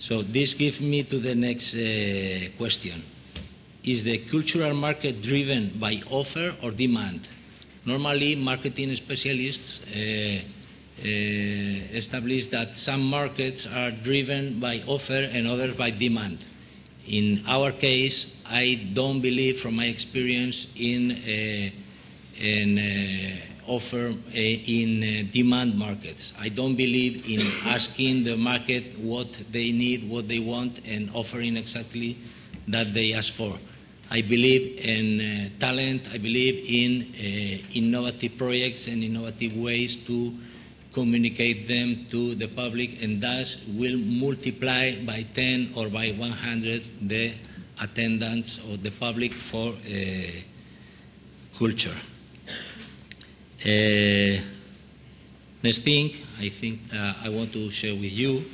So this gives me to the next question. Is the cultural market driven by offer or demand? Normally, marketing specialists establish that some markets are driven by offer and others by demand. In our case, I don't believe, from my experience, in offer in demand markets. I don't believe in asking the market what they need, what they want, and offering exactly that they ask for. I believe in talent. I believe in innovative projects and innovative ways to communicate them to the public, and thus will multiply by 10 or by 100 the attendance of the public for culture. Next thing I think I want to share with you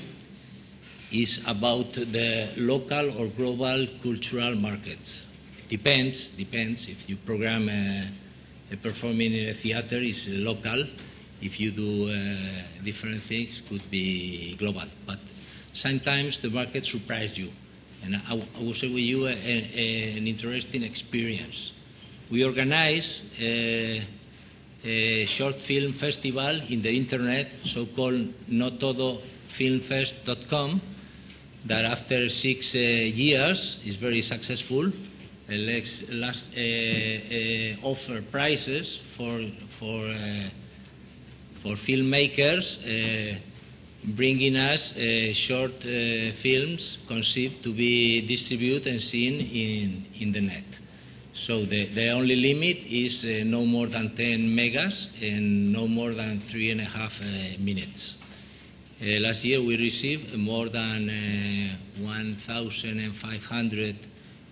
is about the local or global cultural markets. Depends. If you program a performing in a theater, it's local. If you do different things, could be global. But sometimes the market surprises you. And I will share with you an interesting experience. We organize a short film festival in the internet, so-called notodofilmfest.com, that after 6 years is very successful. Last offer prices for filmmakers, bringing us short films conceived to be distributed and seen in the net. So the only limit is no more than 10 megas and no more than 3.5 minutes. Last year we received more than 1,500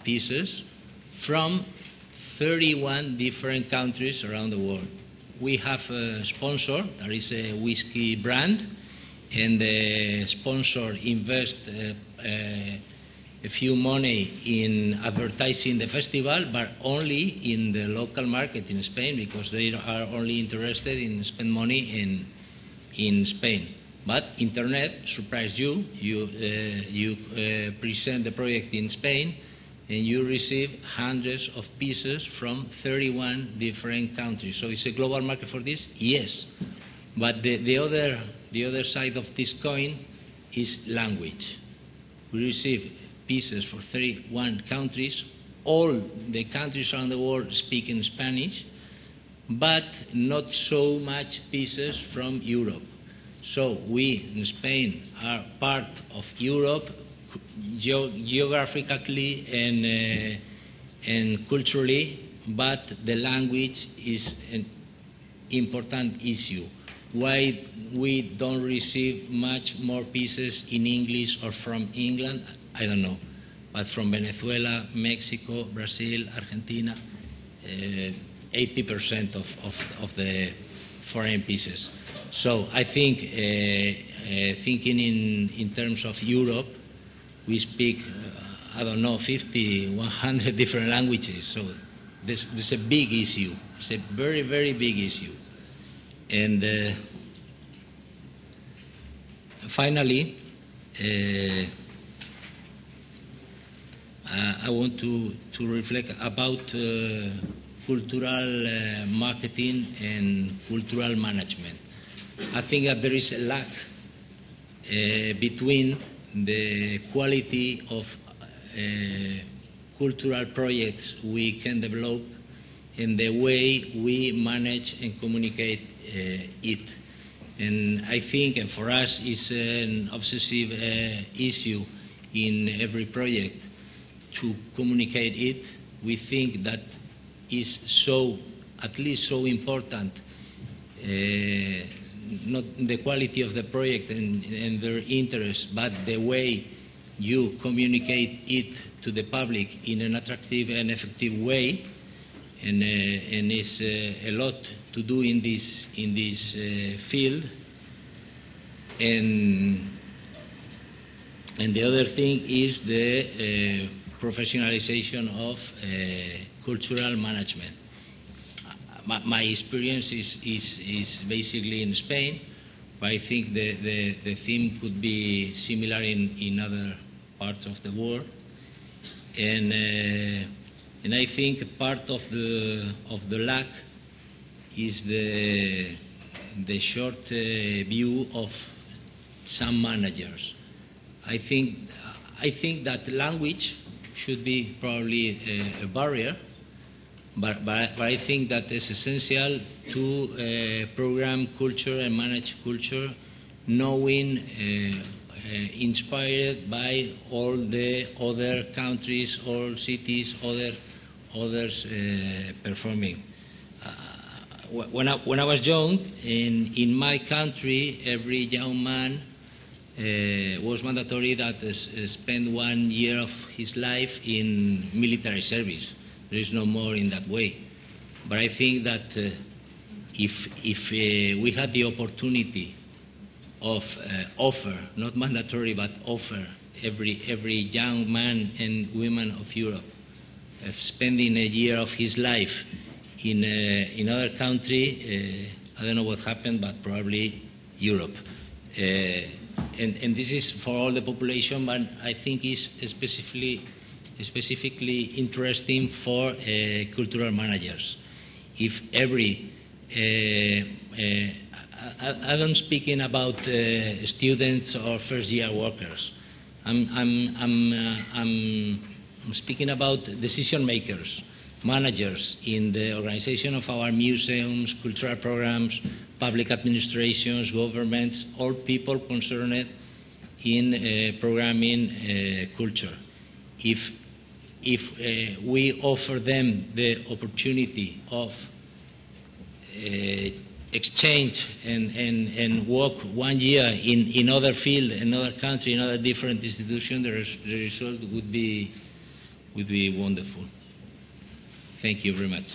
pieces from 31 different countries around the world. We have a sponsor, that is a whiskey brand, and the sponsor invests a few money in advertising the festival, but only in the local market in Spain, because they are only interested in spend money in Spain. But internet surprised you. You present the project in Spain, and you receive hundreds of pieces from 31 different countries. So it's a global market for this? Yes. But the other side of this coin is language. We receive pieces for 31 countries. All the countries around the world speak in Spanish, but not so much pieces from Europe. So we in Spain are part of Europe, geographically and culturally, but the language is an important issue. Why we don't receive much more pieces in English or from England, I don't know. But from Venezuela, Mexico, Brazil, Argentina, 80% of the foreign pieces. So I think, thinking in terms of Europe, we speak, I don't know, 50, 100 different languages. So there's a big issue. It's a very, very big issue. And finally, I want to reflect about cultural marketing and cultural management. I think that there is a lack between the quality of cultural projects we can develop and the way we manage and communicate it. And I think, and for us, it's an obsessive issue in every project to communicate it. We think that is so, at least so important, not the quality of the project and their interest, but the way you communicate it to the public in an attractive and effective way. And it's a lot to do in this field. And the other thing is the professionalization of cultural management. My experience is basically in Spain, but I think the theme could be similar in other parts of the world. And I think part of the lack is the short view of some managers. I think that language should be probably a barrier, but I think that it's essential to program culture and manage culture, knowing, inspired by all the other countries, all cities, others performing. When I was young, in my country, every young man was mandatory that spend 1 year of his life in military service. There is no more in that way. But I think that if we had the opportunity of offer, not mandatory, but offer every young man and woman of Europe spending a year of his life in another country, I don't know what happened, but probably Europe. And this is for all the population, but I think is specifically interesting for cultural managers. If every, I don't speaking about students or first-year workers. I'm speaking about decision makers, managers in the organization of our museums, cultural programs, public administrations, governments, all people concerned in programming culture. If we offer them the opportunity of exchange and work 1 year in other field, another country, another different institution, the result would be wonderful. Thank you very much.